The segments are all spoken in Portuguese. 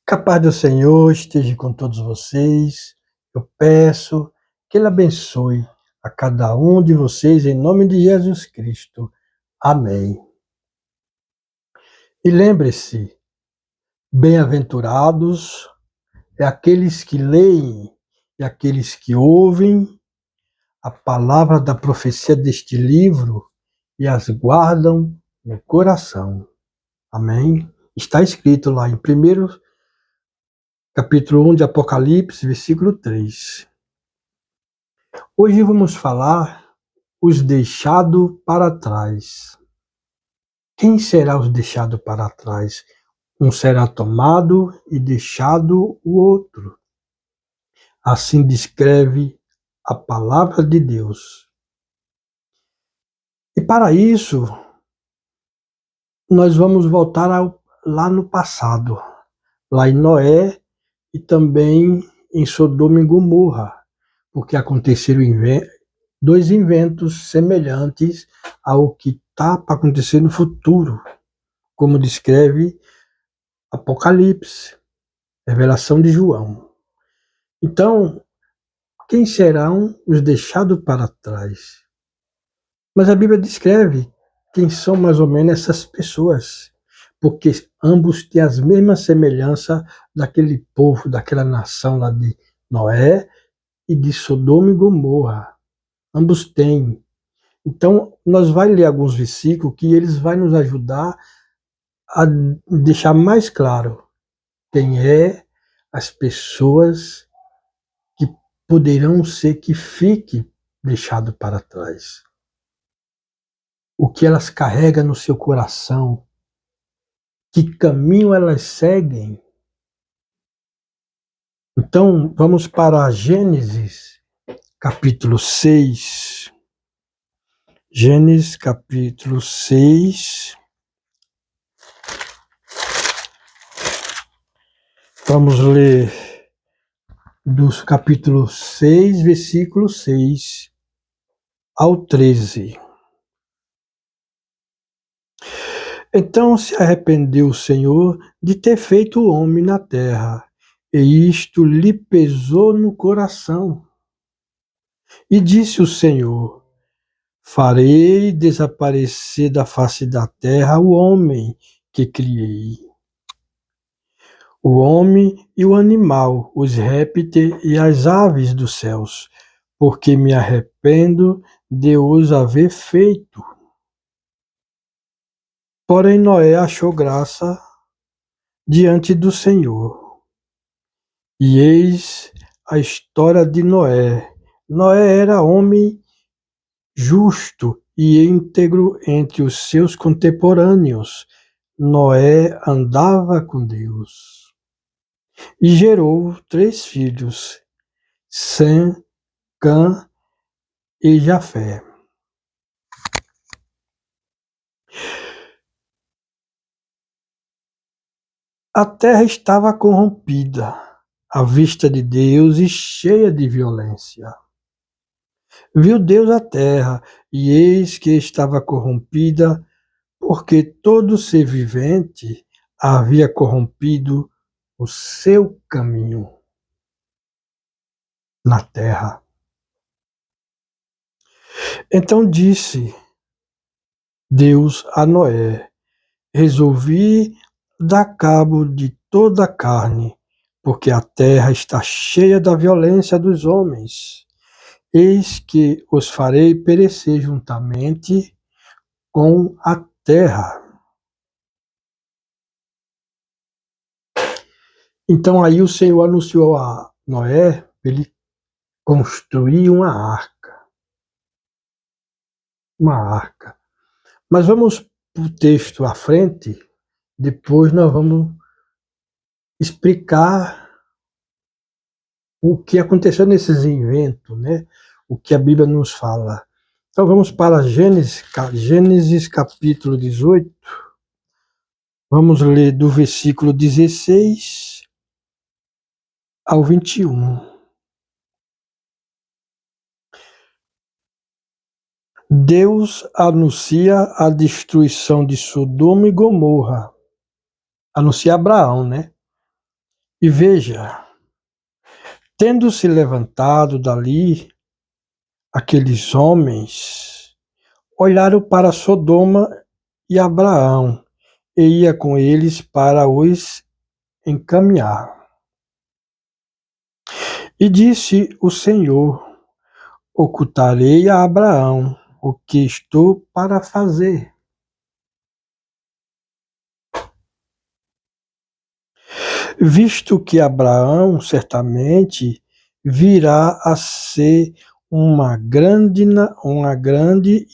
Que a paz do Senhor esteja com todos vocês. Eu peço que Ele abençoe a cada um de vocês em nome de Jesus Cristo. Amém. E lembre-se, bem-aventurados é aqueles que leem e aqueles que ouvem a palavra da profecia deste livro e as guardam no coração. Amém? Está escrito lá em 1 capítulo 1 de Apocalipse, versículo 3. Hoje vamos falar os deixados para trás. Quem será os deixados para trás? Um será tomado e deixado o outro. Assim descreve a palavra de Deus. E para isso, nós vamos voltar lá no passado, lá em Noé e também em Sodoma e Gomorra, porque aconteceram dois eventos semelhantes ao que está para acontecer no futuro, como descreve Apocalipse, revelação de João. Então, quem serão os deixados para trás? Mas a Bíblia descreve quem são mais ou menos essas pessoas, porque ambos têm as mesmas semelhanças daquele povo, daquela nação lá de Noé e de Sodoma e Gomorra. Ambos têm. Então, nós vamos ler alguns versículos que eles vão nos ajudar a deixar mais claro quem é as pessoas que poderão ser que fique deixado para trás. O que elas carregam no seu coração, que caminho elas seguem. Então, vamos para Gênesis, capítulo 6. Gênesis, capítulo 6. Vamos ler do capítulo 6, versículo 6 ao 13. Então se arrependeu o Senhor de ter feito o homem na terra, e isto lhe pesou no coração. E disse o Senhor: farei desaparecer da face da terra o homem que criei, o homem e o animal, os répteis e as aves dos céus, porque me arrependo de os haver feito. Porém Noé achou graça diante do Senhor. E eis a história de Noé. Noé era homem justo e íntegro entre os seus contemporâneos. Noé andava com Deus. E gerou 3 filhos, Sem, Cã e Jafé. A terra estava corrompida à vista de Deus e cheia de violência. Viu Deus a terra, e eis que estava corrompida, porque todo ser vivente havia corrompido o seu caminho na terra. Então disse Deus a Noé: resolvi dar cabo de toda a carne, porque a terra está cheia da violência dos homens. Eis que os farei perecer juntamente com a terra. Então aí o Senhor anunciou a Noé para ele construir uma arca. Uma arca. Mas vamos para o texto à frente, depois nós vamos explicar o que aconteceu nesses eventos, né? O que a Bíblia nos fala. Então vamos para Gênesis capítulo 18. Vamos ler do versículo 16 ao 21. Deus anuncia a destruição de Sodoma e Gomorra. Anuncia Abraão, né? E veja, tendo se levantado dali, aqueles homens olharam para Sodoma e Abraão, e ia com eles para os encaminhar. E disse o Senhor: ocultarei a Abraão o que estou para fazer. Visto que Abraão certamente virá a ser uma grande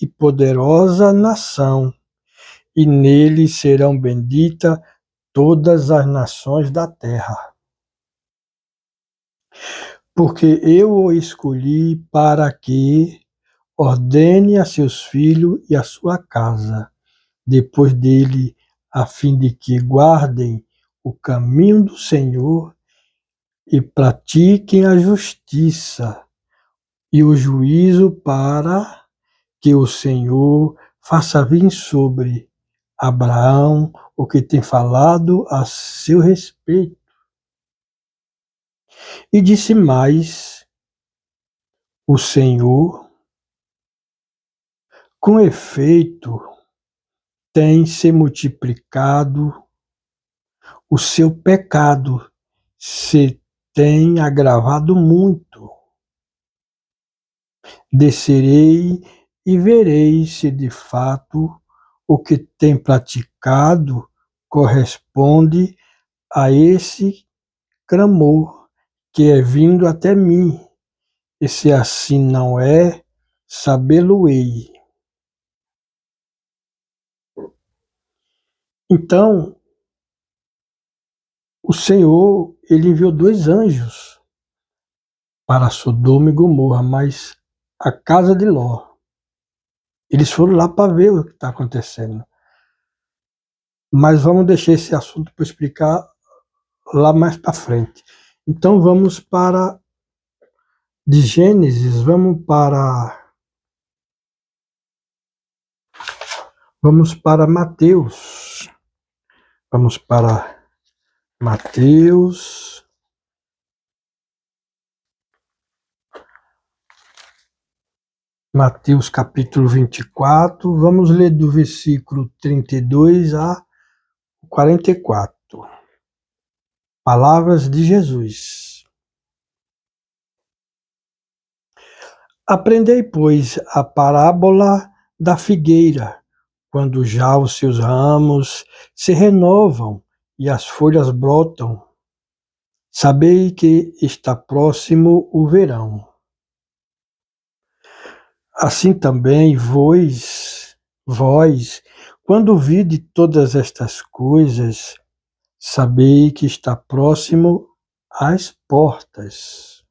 e poderosa nação, e nele serão benditas todas as nações da terra. Porque eu o escolhi para que ordene a seus filhos e a sua casa, depois dele, a fim de que guardem o caminho do Senhor e pratiquem a justiça e o juízo, para que o Senhor faça vir sobre Abraão o que tem falado a seu respeito. E disse mais o Senhor: com efeito, tem se multiplicado o seu pecado, se tem agravado muito. Descerei e verei se de fato o que tem praticado corresponde a esse clamor que é vindo até mim, e se assim não é, sabê-lo-ei. Então, o Senhor, ele enviou 2 anjos para Sodoma e Gomorra, mas a casa de Ló, eles foram lá para ver o que está acontecendo. Mas vamos deixar esse assunto para explicar lá mais para frente. Então vamos para de Gênesis, vamos para Mateus. Vamos para Mateus. Mateus capítulo 24, vamos ler do versículo 32 a 44. Palavras de Jesus. Aprendei, pois, a parábola da figueira, quando já os seus ramos se renovam e as folhas brotam. Sabei que está próximo o verão. Assim também vós, quando vide todas estas coisas, sabei que está próximo às portas.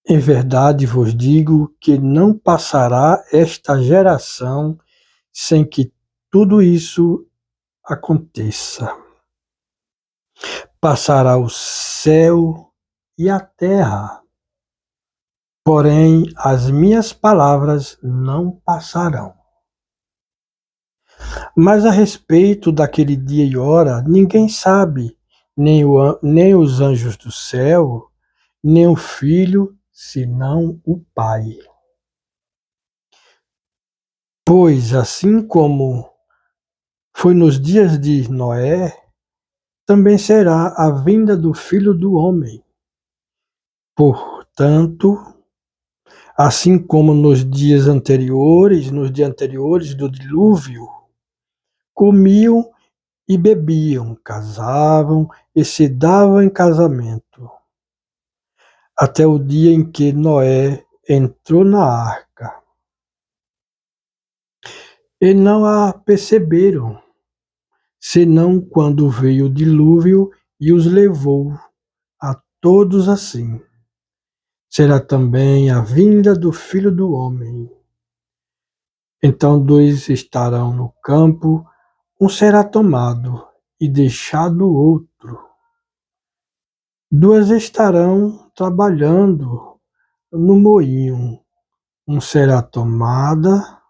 Em verdade vos digo que não passará esta geração sem que tudo isso aconteça. Passará o céu e a terra, porém as minhas palavras não passarão. Mas a respeito daquele dia e hora, ninguém sabe, nem os anjos do céu, nem o Filho, senão o Pai. Pois assim como foi nos dias de Noé, também será a vinda do Filho do Homem. Portanto, assim como nos dias anteriores do dilúvio, comiam e bebiam, casavam e se davam em casamento, até o dia em que Noé entrou na arca. E não a perceberam, senão quando veio o dilúvio e os levou a todos assim. Será também a vinda do Filho do Homem. Então 2 estarão no campo, um será tomado e deixado o outro. 2 estarão trabalhando no moinho, uma será tomada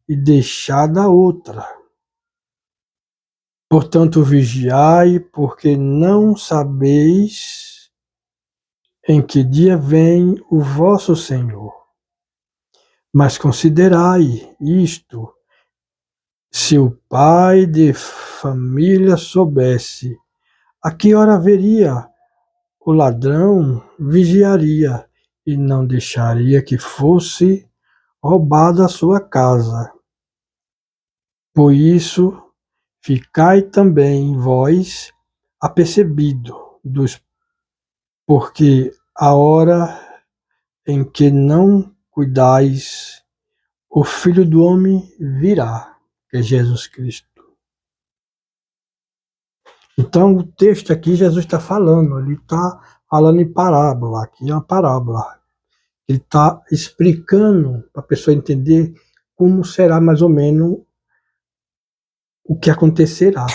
e deixada a outra. Portanto, vigiai, porque não sabeis em que dia vem o vosso Senhor. Mas considerai isto: se o pai de família soubesse a que hora viria o ladrão, vigiaria e não deixaria que fosse roubada a sua casa. Por isso, ficai também vós apercebidos, porque a hora em que não cuidais, o Filho do Homem virá, que é Jesus Cristo. Então, o texto aqui, Jesus está falando, ele está falando em parábola, aqui é uma parábola. Ele está explicando para a pessoa entender como será mais ou menos o que acontecerá.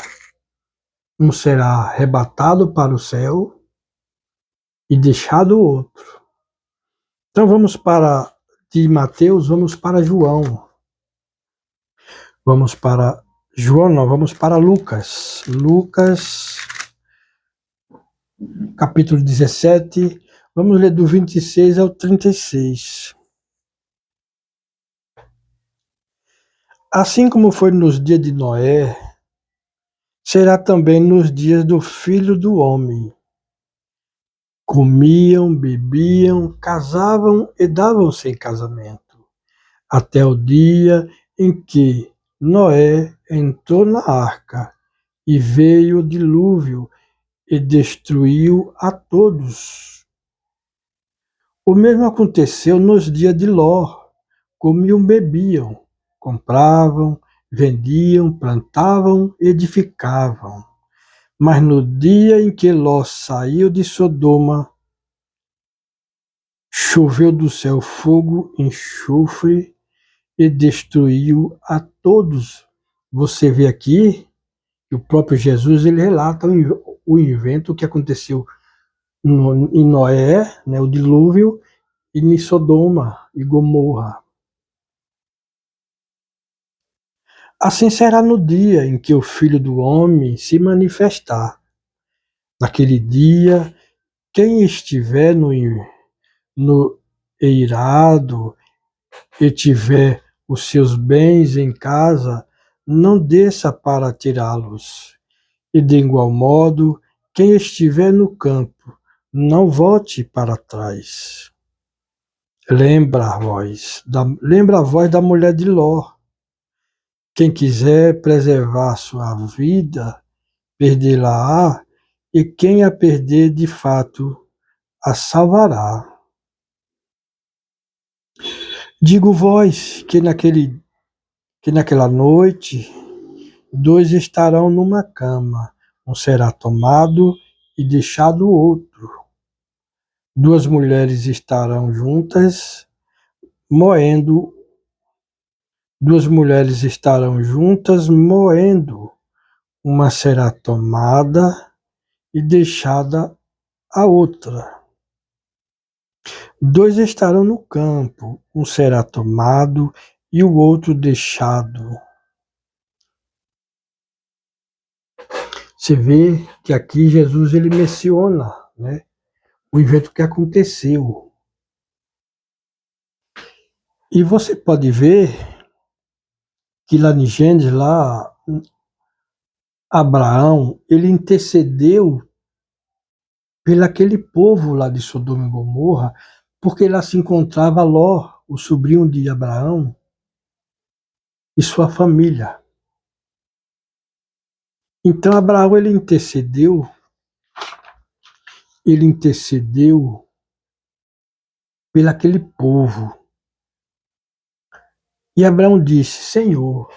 Um será arrebatado para o céu e deixado o outro. Então vamos para de Mateus, vamos para João. Vamos para João, não, vamos para Lucas. Lucas, capítulo 17, vamos ler do 26 ao 36. Assim como foi nos dias de Noé, será também nos dias do Filho do Homem. Comiam, bebiam, casavam e davam-se em casamento, até o dia em que Noé entrou na arca e veio o dilúvio e destruiu a todos. O mesmo aconteceu nos dias de Ló. Comiam, bebiam, compravam, vendiam, plantavam, edificavam. Mas no dia em que Ló saiu de Sodoma, choveu do céu fogo, enxofre e destruiu a todos. Você vê aqui que o próprio Jesus ele relata o evento que aconteceu em Noé, né, o dilúvio, e em Sodoma e Gomorra. Assim será no dia em que o Filho do Homem se manifestar. Naquele dia, quem estiver no eirado e tiver os seus bens em casa, não desça para tirá-los. E de igual modo, quem estiver no campo, não volte para trás. Lembra a voz da mulher de Ló. Quem quiser preservar sua vida, perdê-la-á, e quem a perder de fato, a salvará. Digo-vos que naquela noite, dois estarão numa cama, um será tomado e deixado o outro. Duas mulheres estarão juntas, moendo. Duas mulheres estarão juntas, moendo. Uma será tomada e deixada a outra. Dois estarão no campo, um será tomado e o outro deixado. Você vê que aqui Jesus ele menciona, né, o evento que aconteceu. E você pode ver que lá em Gênesis, lá, Abraão, ele intercedeu pelo aquele povo lá de Sodoma e Gomorra, porque lá se encontrava Ló, o sobrinho de Abraão, e sua família. Então Abraão ele intercedeu pelo aquele povo. E Abraão disse: Senhor,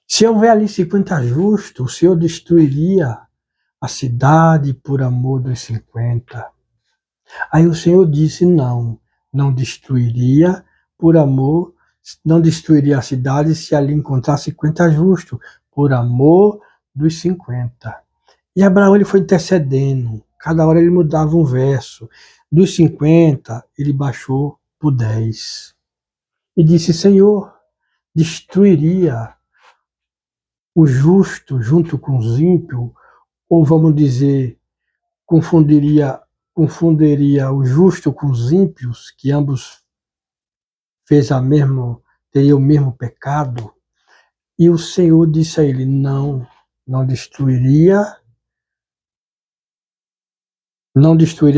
se houver ali 50 justos, o Senhor destruiria a cidade por amor dos 50. Aí o Senhor disse: não destruiria por amor, não destruiria a cidade se ali encontrar 50 justos, por amor dos 50. E Abraão ele foi intercedendo, cada hora ele mudava um verso. Dos 50, ele baixou por 10. E disse: Senhor, destruiria o justo junto com os ímpios, ou vamos dizer, confundiria o justo com os ímpios, que ambos teriam o mesmo pecado, e o Senhor disse a ele, não destruiria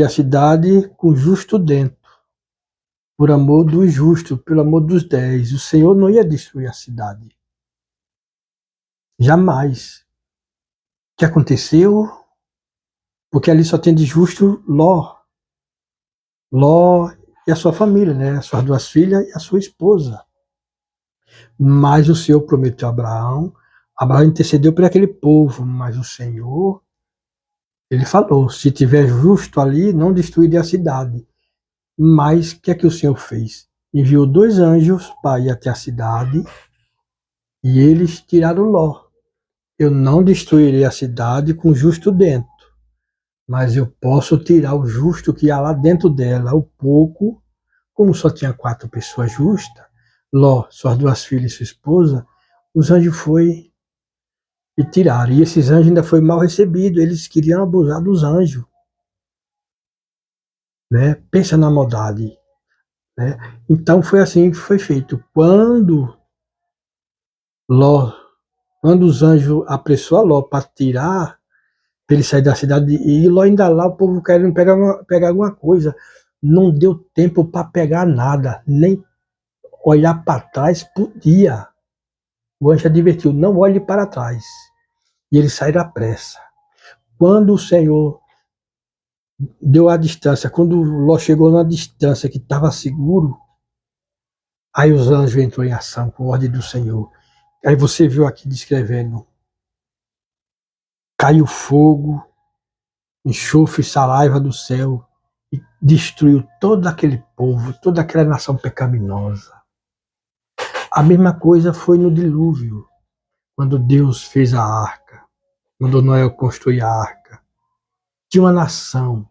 a cidade com o justo dentro, por amor dos justos, pelo amor dos 10. O Senhor não ia destruir a cidade. Jamais. O que aconteceu? Porque ali só tem de justo Ló. Ló e a sua família, né? As suas 2 filhas e a sua esposa. Mas o Senhor prometeu a Abraão. Abraão intercedeu por aquele povo, mas o Senhor, ele falou, se tiver justo ali, não destruiria a cidade. Mas o que é que o Senhor fez? Enviou 2 anjos para ir até a cidade e eles tiraram Ló. Eu não destruirei a cidade com o justo dentro, mas eu posso tirar o justo que há lá dentro dela, o pouco, como só tinha 4 pessoas justas, Ló, suas 2 filhas e sua esposa, os anjos foram e tiraram. E esses anjos ainda foram mal recebidos, eles queriam abusar dos anjos. Né? Pensa na maldade. Né? Então foi assim que foi feito. Quando os anjos apressou a Ló para tirar, para ele sair da cidade, e Ló ainda lá, o povo querendo pegar alguma coisa. Não deu tempo para pegar nada, nem olhar para trás podia. O anjo advertiu, não olhe para trás. E eles saíram à pressa. Quando o Senhor deu a distância, quando Ló chegou na distância que estava seguro, aí os anjos entrou em ação com a ordem do Senhor. Aí você viu aqui descrevendo, caiu fogo, enxofre e saraiva do céu e destruiu todo aquele povo, toda aquela nação pecaminosa. A mesma coisa foi no dilúvio, quando Deus fez a arca, quando Noé construiu a arca. Tinha uma nação.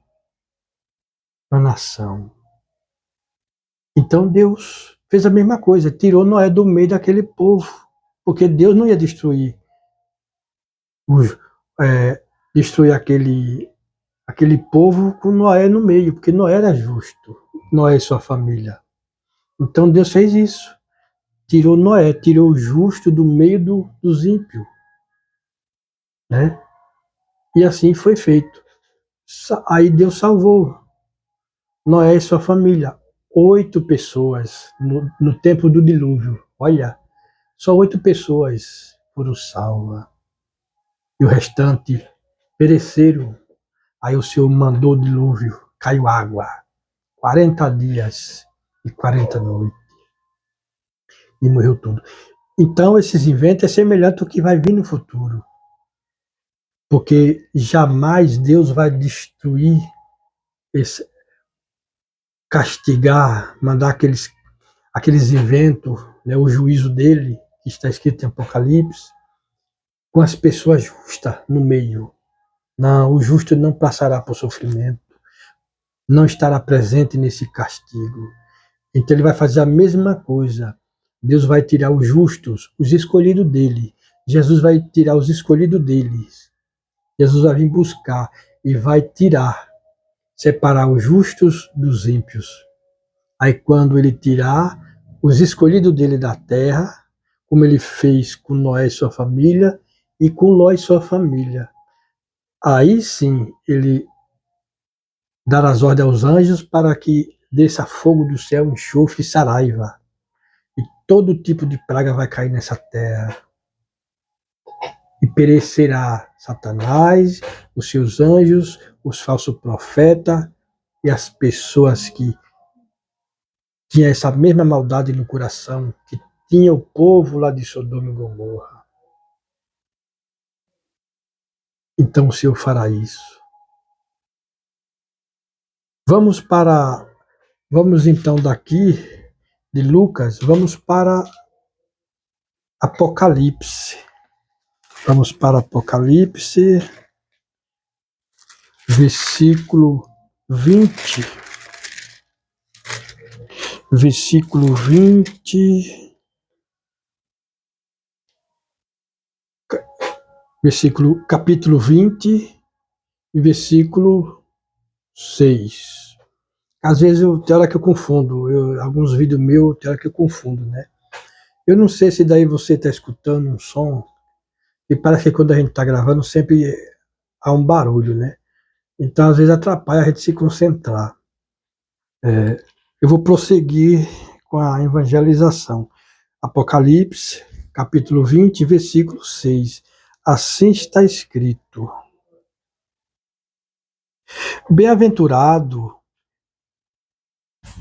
Então Deus fez a mesma coisa, tirou Noé do meio daquele povo, porque Deus não ia destruir aquele povo com Noé no meio, porque Noé era justo, Noé e sua família. Então Deus fez isso, tirou Noé, tirou o justo do meio dos ímpios. Né? E assim foi feito. Aí Deus salvou Noé e sua família, 8 pessoas no tempo do dilúvio. Olha, só 8 pessoas foram salvas. E o restante pereceram. Aí o Senhor mandou o dilúvio, caiu água. 40 dias e 40 noites. E morreu tudo. Então, esses eventos é semelhante ao que vai vir no futuro. Porque jamais Deus vai destruir, castigar, mandar aqueles eventos, né, o juízo dele, que está escrito em Apocalipse, com as pessoas justas no meio. Não, o justo não passará por sofrimento, não estará presente nesse castigo. Então ele vai fazer a mesma coisa. Deus vai tirar os justos, os escolhidos dele. Jesus vai tirar os escolhidos deles. Jesus vai vir buscar e vai tirar, separar os justos dos ímpios. Aí quando ele tirar os escolhidos dele da terra, como ele fez com Noé e sua família, e com Ló e sua família, aí sim ele dará as ordens aos anjos para que desça fogo do céu, enxofre e saraiva. E todo tipo de praga vai cair nessa terra. E perecerá Satanás, os seus anjos, os falsos profetas e as pessoas que tinham essa mesma maldade no coração que tinha o povo lá de Sodoma e Gomorra. Então o Senhor fará isso. Vamos então daqui de Lucas, vamos para Apocalipse. Vamos para Apocalipse, versículo 20. Versículo 20. capítulo 20 e versículo 6. Às vezes tem hora que eu confundo, alguns vídeos meus tem hora que eu confundo, né? Eu não sei se daí você está escutando um som, e parece que quando a gente está gravando sempre há um barulho, né? Então às vezes atrapalha a gente se concentrar. Eu vou prosseguir com a evangelização. Apocalipse, capítulo 20, versículo 6. Assim está escrito: Bem-aventurado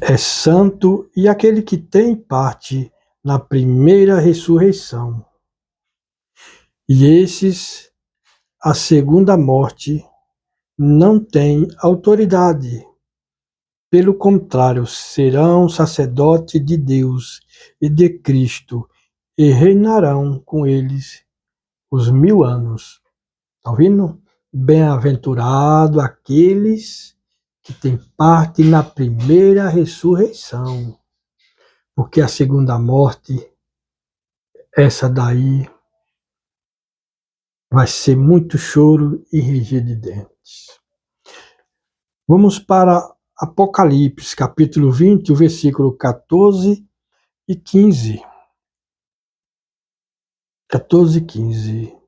é santo e aquele que tem parte na primeira ressurreição. E esses, a segunda morte, não têm autoridade. Pelo contrário, serão sacerdotes de Deus e de Cristo e reinarão com eles os 1000 anos. Está ouvindo? Bem-aventurado aqueles que têm parte na primeira ressurreição, porque a segunda morte, essa daí, vai ser muito choro e ranger de dentes. Vamos para Apocalipse, capítulo 20, o versículo 14 e 15. 14 e 15.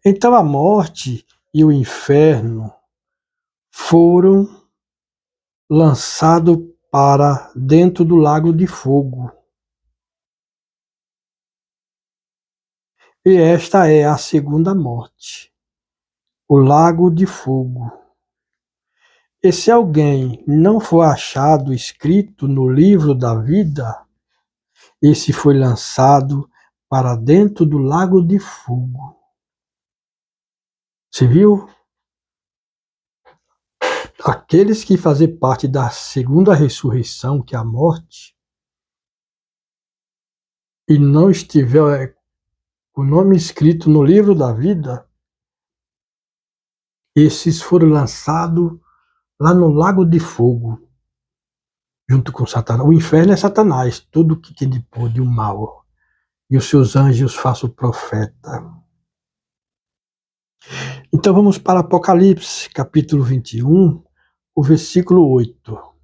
Então a morte e o inferno foram lançados para dentro do lago de fogo. E esta é a segunda morte, o lago de fogo. E se alguém não for achado escrito no livro da vida, esse foi lançado para dentro do lago de fogo. Você viu? Aqueles que fazem parte da segunda ressurreição, que é a morte, e não estiver com o nome escrito no livro da vida, esses foram lançados lá no lago de fogo, junto com Satanás. O inferno é Satanás, tudo que tem de pôr de um mal. E os seus anjos façam profeta. Então vamos para Apocalipse, capítulo 21, o versículo 8.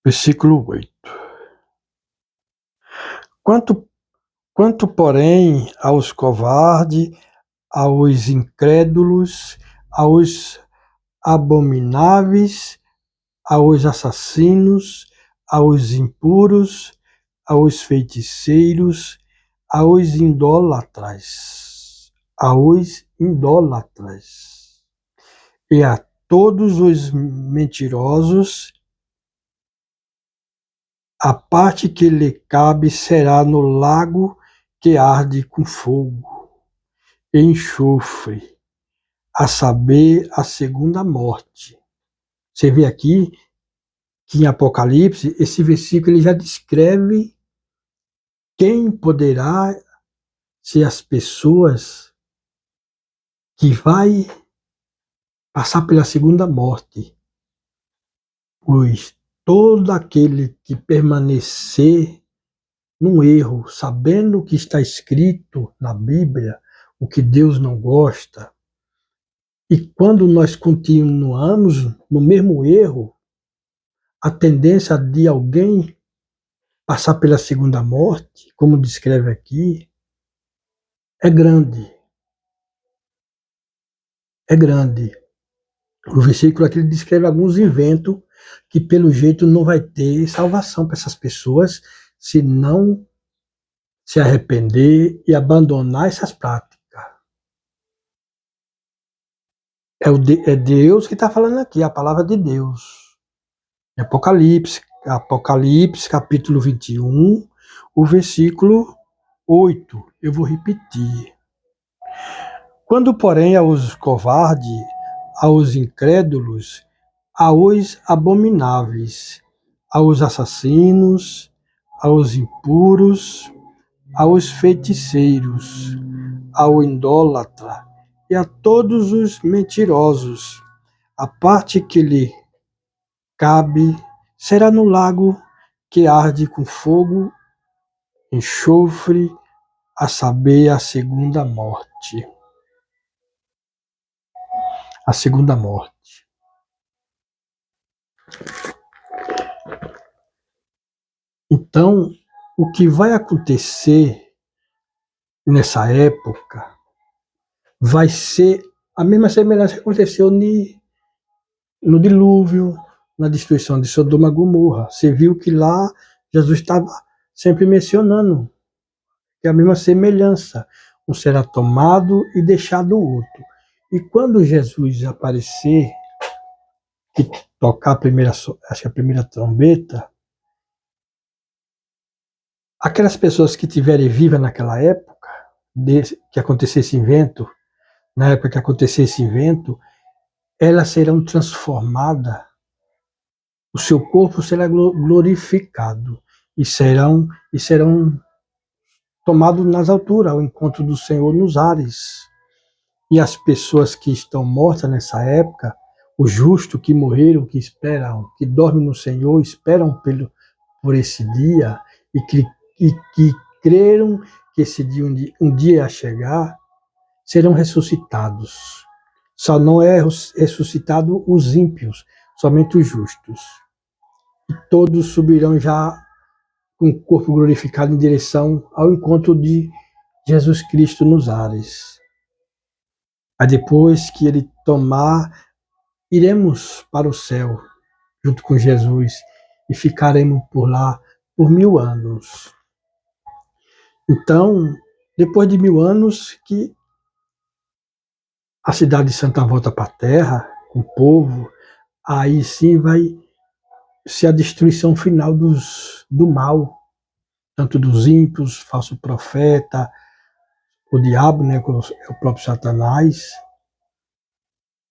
Versículo 8. Quanto, porém, aos covardes, aos incrédulos, aos abomináveis, aos assassinos, aos impuros, aos feiticeiros, aos idólatras, e a todos os mentirosos, a parte que lhe cabe será no lago que arde com fogo e enxofre, a saber, a segunda morte. Você vê aqui que em Apocalipse, esse versículo ele já descreve quem poderá ser as pessoas que vai passar pela segunda morte. Pois todo aquele que permanecer num erro, sabendo o que está escrito na Bíblia, o que Deus não gosta, e quando nós continuamos no mesmo erro, a tendência de alguém passar pela segunda morte, como descreve aqui, é grande. É grande. O versículo aqui descreve alguns inventos que, pelo jeito, não vai ter salvação para essas pessoas se não se arrepender e abandonar essas práticas. É Deus que está falando aqui, a palavra de Deus. Apocalipse, capítulo 21, o versículo 8. Eu vou repetir. Quando, porém, aos covardes, aos incrédulos, aos abomináveis, aos assassinos, aos impuros, aos feiticeiros, ao idólatra e a todos os mentirosos, a parte que lhe cabe será no lago que arde com fogo, enxofre, a saber, a segunda morte. A segunda morte. Então, o que vai acontecer nessa época vai ser a mesma semelhança que aconteceu no dilúvio, na destruição de Sodoma e Gomorra. Você viu que lá Jesus estava sempre mencionando que é a mesma semelhança. Um será tomado e deixado o outro. E quando Jesus aparecer e tocar a primeira trombeta, aquelas pessoas que estiverem vivas naquela época, que acontecesse evento, na época que acontecesse esse evento, elas serão transformadas, o seu corpo será glorificado e serão tomados nas alturas, ao encontro do Senhor nos ares. E as pessoas que estão mortas nessa época, os justos que morreram, que esperam, que dormem no Senhor, esperam por esse dia e que creram que esse dia um dia ia chegar, serão ressuscitados. Só não é ressuscitado os ímpios, somente os justos. E todos subirão já com o corpo glorificado em direção ao encontro de Jesus Cristo nos ares. Aí depois que ele tomar, iremos para o céu junto com Jesus e ficaremos por lá por 1000 anos. Então, depois de 1000 anos que a cidade santa volta para a terra, com o povo, aí sim vai ser a destruição final do mal, tanto dos ímpios, falso profeta, o diabo, né, o próprio Satanás.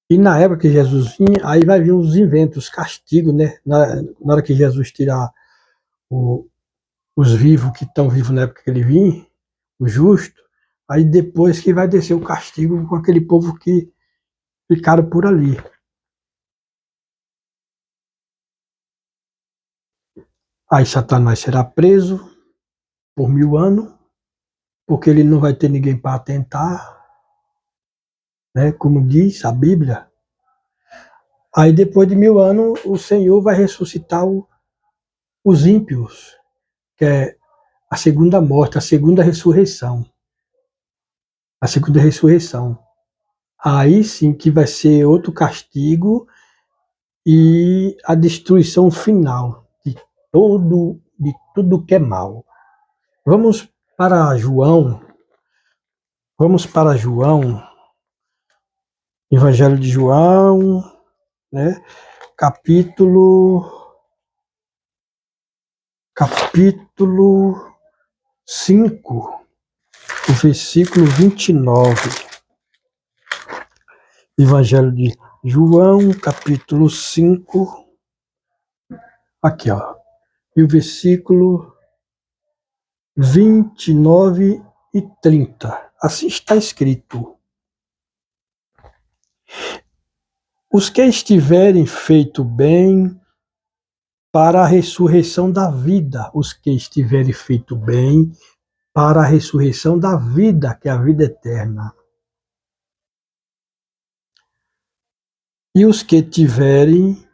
E na época que Jesus vinha, aí vai vir os inventos, os castigos, né? Na hora que Jesus tirar os vivos que estão vivos na época que ele vinha, o justo, aí depois que vai descer o castigo com aquele povo que ficaram por ali. Aí Satanás será preso por 1000 anos, porque ele não vai ter ninguém para atentar, né? Como diz a Bíblia. Aí depois de 1000 anos, o Senhor vai ressuscitar os ímpios, que é a segunda morte, a segunda ressurreição. A segunda ressurreição. Aí sim que vai ser outro castigo e a destruição final de tudo que é mal. Vamos para João, Evangelho de João, né? Capítulo 5, o versículo 29. Evangelho de João, capítulo 5, aqui ó, e o versículo 29 e 30. Assim está escrito: os que estiverem feito bem para a ressurreição da vida, os que estiverem feito bem para a ressurreição da vida, que é a vida eterna. E os que tiverem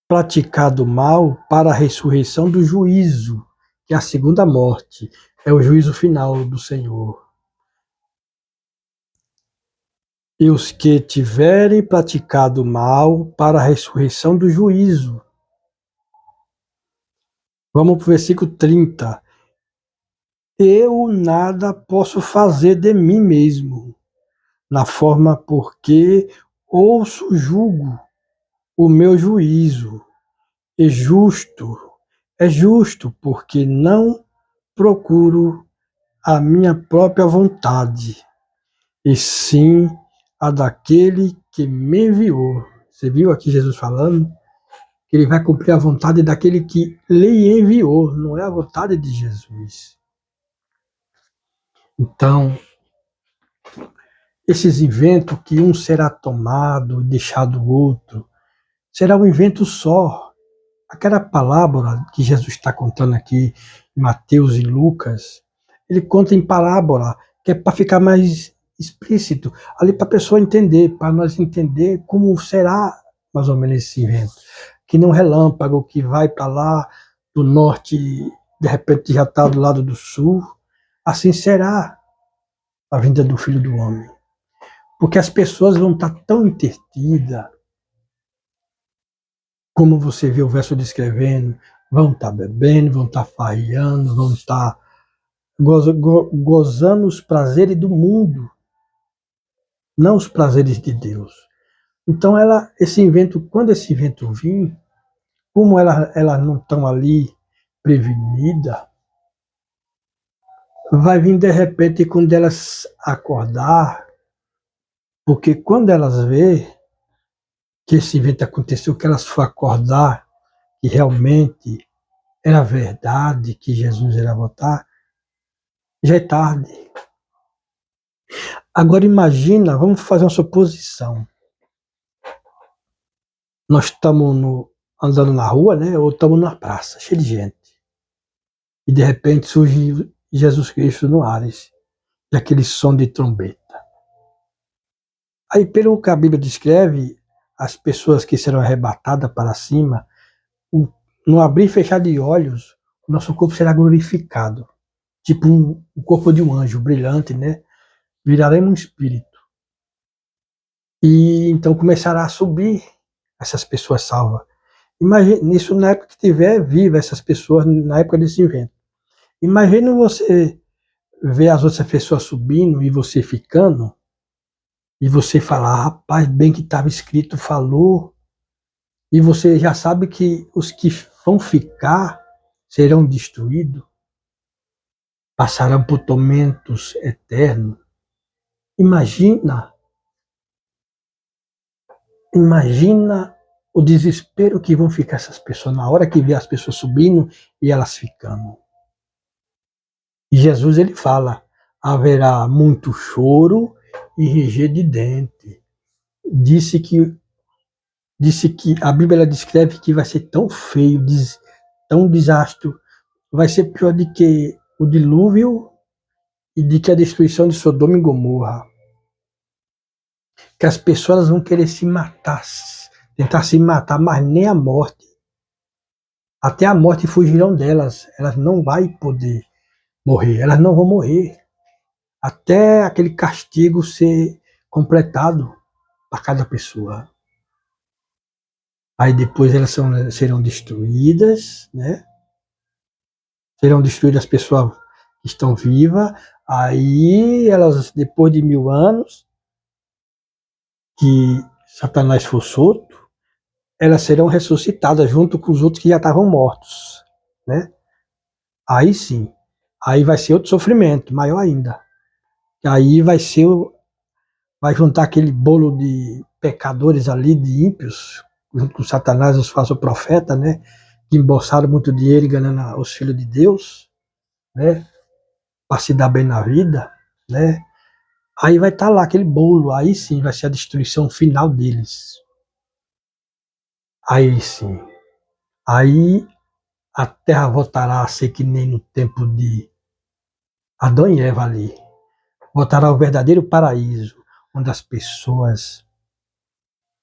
praticado mal para a ressurreição do juízo, que é a segunda morte, é o juízo final do Senhor. E os que tiverem praticado mal para a ressurreição do juízo. Vamos para o versículo 30. Eu nada posso fazer de mim mesmo, na forma porque ouço julgo o meu juízo. É justo porque não procuro a minha própria vontade, e sim a daquele que me enviou. Você viu aqui Jesus falando que ele vai cumprir a vontade daquele que lhe enviou, não é a vontade de Jesus. Então, esses inventos que um será tomado e deixado o outro, será um invento só. Aquela parábola que Jesus está contando aqui em Mateus e Lucas, ele conta em parábola, que é para ficar mais explícito, ali para a pessoa entender, para nós entender como será mais ou menos esse evento. Que não relâmpago, que vai para lá do norte, de repente já está do lado do sul. Assim será a vinda do Filho do Homem. Porque as pessoas vão estar tão intertidas, como você vê o verso descrevendo, vão estar bebendo, vão estar farreando, vão estar gozando os prazeres do mundo, não os prazeres de Deus. Então, quando esse evento vir, como elas não estão ali prevenidas, vai vir de repente quando elas acordar, porque quando elas vê que esse evento aconteceu, que elas for acordar, que realmente era verdade, que Jesus era voltar, já é tarde. Agora imagina, vamos fazer uma suposição. Nós estamos andando na rua, né? Ou estamos na praça, cheio de gente. E de repente surge Jesus Cristo no Ares, e aquele som de trombeta. Aí, pelo que a Bíblia descreve, as pessoas que serão arrebatadas para cima, no abrir e fechar de olhos, o nosso corpo será glorificado. Tipo o corpo de um anjo brilhante, né? Viraremos um espírito. E então começará a subir essas pessoas salvas. Imagina isso na época que estiver viva essas pessoas, na época desse evento. Imagina você ver as outras pessoas subindo e você ficando, e você falar, rapaz, bem que estava escrito, falou, e você já sabe que os que vão ficar serão destruídos, passarão por tormentos eternos. Imagina o desespero que vão ficar essas pessoas na hora que vê as pessoas subindo e elas ficando. E Jesus ele fala, haverá muito choro e ranger de dente. Disse que a Bíblia descreve que vai ser tão feio, tão desastre, vai ser pior do que o dilúvio e de que a destruição de Sodoma e Gomorra. Que as pessoas vão querer se matar, tentar se matar, mas nem a morte. Até a morte fugirão delas. Elas não vão poder morrer, elas não vão morrer. Até aquele castigo ser completado para cada pessoa. Aí depois elas serão destruídas, né? Serão destruídas as pessoas que estão vivas. Aí elas, depois de 1000 anos, que Satanás for solto, elas serão ressuscitadas junto com os outros que já estavam mortos, né? Aí sim, aí vai ser outro sofrimento, maior ainda. Aí vai juntar aquele bolo de pecadores ali, de ímpios, junto com Satanás, os falsos profetas, né? Que embolsaram muito dinheiro enganando os filhos de Deus, né? Para se dar bem na vida, né? Aí vai estar lá aquele bolo, aí sim vai ser a destruição final deles. Aí sim. Aí a terra voltará a ser que nem no tempo de Adão e Eva ali. Voltará ao verdadeiro paraíso, onde as pessoas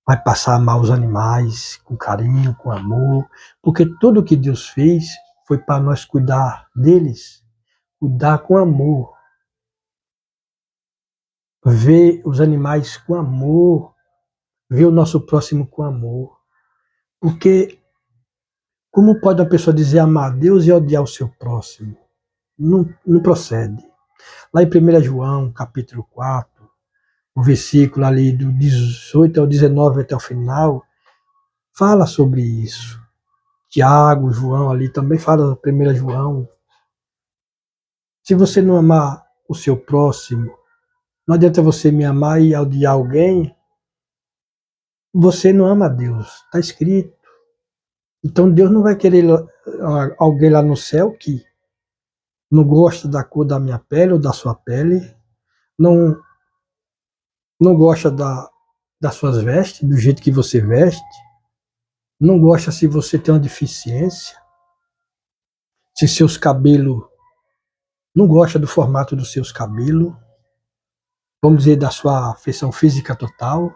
vai passar a amar os animais com carinho, com amor, porque tudo que Deus fez foi para nós cuidar deles, cuidar com amor, ver os animais com amor, ver o nosso próximo com amor. Porque como pode uma pessoa dizer amar a Deus e odiar o seu próximo? Não procede. Lá em 1 João, capítulo 4, o versículo ali do 18 ao 19 até o final, fala sobre isso. Tiago, João ali também fala, 1 João. Se você não amar o seu próximo, não adianta você me amar e odiar alguém, você não ama a Deus, está escrito. Então Deus não vai querer alguém lá no céu que não gosta da cor da minha pele ou da sua pele, não, não gosta das suas vestes, do jeito que você veste, não gosta se você tem uma deficiência, se seus cabelos, não gosta do formato dos seus cabelos, vamos dizer, da sua feição física total,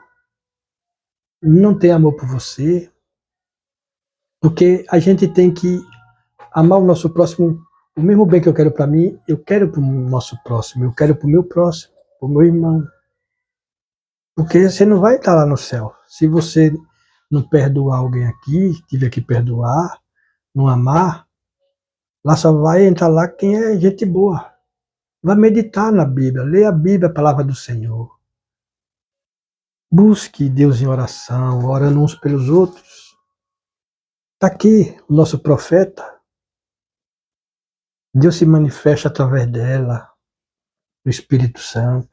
não tem amor por você, porque a gente tem que amar o nosso próximo, o mesmo bem que eu quero para mim, eu quero para o nosso próximo, eu quero para o meu próximo, para o meu irmão. Porque você não vai estar lá no céu. Se você não perdoar alguém aqui, tiver que perdoar, não amar, lá só vai entrar lá quem é gente boa. Vai meditar na Bíblia, lê a Bíblia, a palavra do Senhor. Busque Deus em oração, orando uns pelos outros. Está aqui o nosso profeta. Deus se manifesta através dela, do Espírito Santo.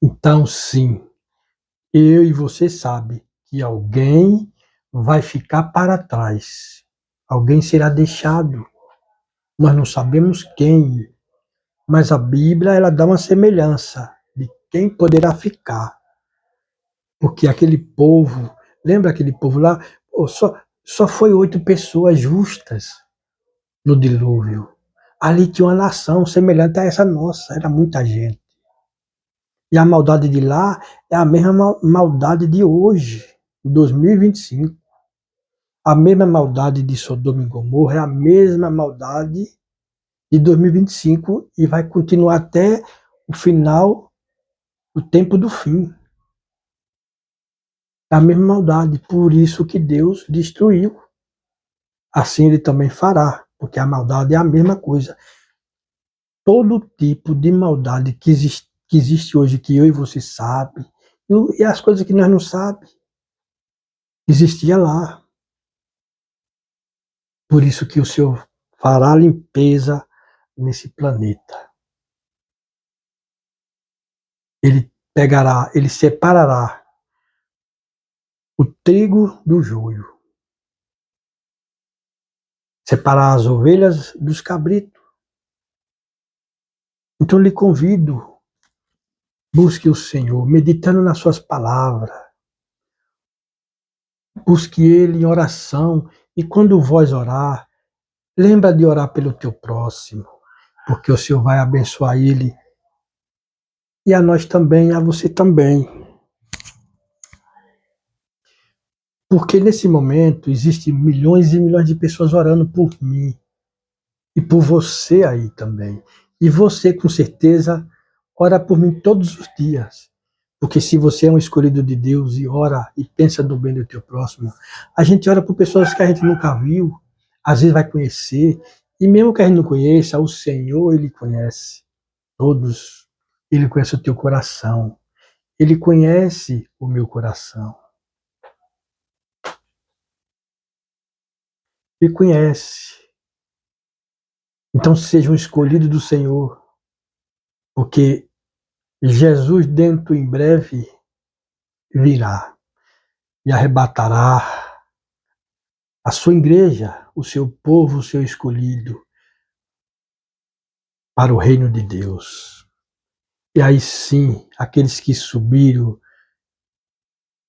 Então, sim, eu e você sabe que alguém vai ficar para trás. Alguém será deixado. Nós não sabemos quem, mas a Bíblia ela dá uma semelhança de quem poderá ficar. Porque aquele povo, lembra aquele povo lá? Só foi 8 pessoas justas no dilúvio. Ali tinha uma nação semelhante a essa nossa, era muita gente. E a maldade de lá é a mesma maldade de hoje, em 2025. A mesma maldade de Sodoma e Gomorra é a mesma maldade de 2025 e vai continuar até o final, o tempo do fim. É a mesma maldade, por isso que Deus destruiu. Assim ele também fará, porque a maldade é a mesma coisa. Todo tipo de maldade que existe hoje, que eu e você sabe, e as coisas que nós não sabemos, existia lá. Por isso que o Senhor fará limpeza nesse planeta. Ele pegará, ele separará o trigo do joio, separar as ovelhas dos cabritos. Então lhe convido, busque o Senhor, meditando nas suas palavras, busque Ele em oração, e quando vós orar, lembra de orar pelo teu próximo, porque o Senhor vai abençoar ele, e a nós também, a você também. Porque nesse momento existem milhões e milhões de pessoas orando por mim, e por você aí também. E você, com certeza, ora por mim todos os dias. Porque se você é um escolhido de Deus e ora e pensa no bem do teu próximo, a gente ora por pessoas que a gente nunca viu, às vezes vai conhecer, e mesmo que a gente não conheça, o Senhor, Ele conhece todos. Ele conhece o teu coração. Ele conhece o meu coração. Ele conhece. Então seja um escolhido do Senhor, porque Jesus dentro em breve virá e arrebatará a sua igreja, o seu povo, o seu escolhido, para o reino de Deus. E aí sim, aqueles que subiram,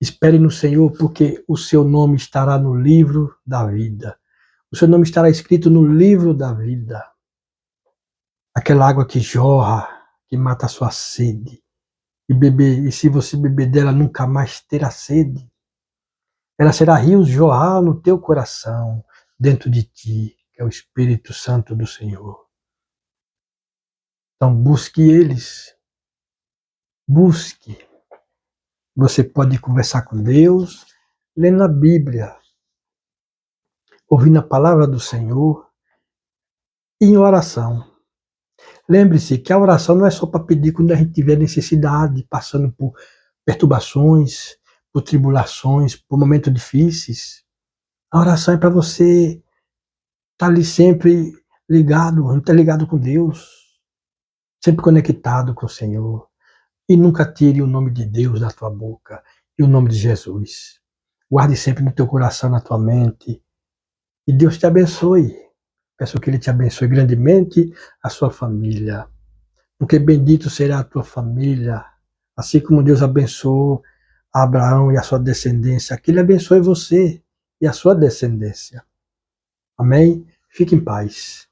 esperem no Senhor, porque o seu nome estará no livro da vida. O seu nome estará escrito no livro da vida. Aquela água que jorra, que mata a sua sede. E se você beber dela, nunca mais terá sede. Ela será rios jorrar no teu coração, dentro de ti, que é o Espírito Santo do Senhor. Então busque eles. Busque. Você pode conversar com Deus, lendo a Bíblia, ouvindo a palavra do Senhor e em oração. Lembre-se que a oração não é só para pedir quando a gente tiver necessidade, passando por perturbações, por tribulações, por momentos difíceis. A oração é para você estar ali sempre ligado, interligado com Deus, sempre conectado com o Senhor. E nunca tire o nome de Deus da tua boca e o nome de Jesus. Guarde sempre no teu coração, na tua mente. E Deus te abençoe. Peço que Ele te abençoe grandemente, a sua família. Porque bendito será a tua família, assim como Deus abençoou a Abraão e a sua descendência. Que Ele abençoe você e a sua descendência. Amém? Fique em paz.